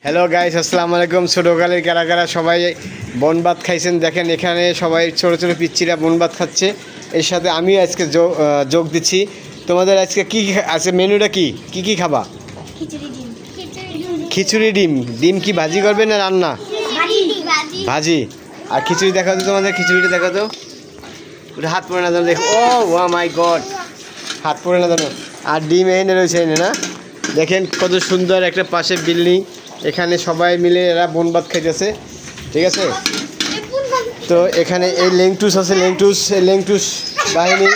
Hello guys, আসসালামু আলাইকুম। ছোটোকালের কারা কারা সবাই বন ভাত খাইছেন? দেখেন এখানে সবাই ছোটো ছোটো পিচ্চিরা বন ভাত খাচ্ছে। এর সাথে আমিও আজকে যোগ দিচ্ছি। তোমাদের আজকে কী আছে? মেনুটা কি কি কি খাবা? খিচুড়ি ডিম। ডিম কি ভাজি করবে না রান্না? ভাজি। আর খিচুড়ি দেখা তো, তোমাদের খিচুড়িটা দেখা তো। ওটা হাত পড়ে না জানো, দেখো। ও মাই গড, হাত পড়ে না জানো। আর ডিম এনে রয়েছে এনে না। দেখেন কত সুন্দর একটা পাশে বিল্ডিং। এখানে সবাই মিলে এরা বন ভাত খাইতেছে, ঠিক আছে। তো এখানে এই লেংটুস আছে, লেংটুস বাহিনী।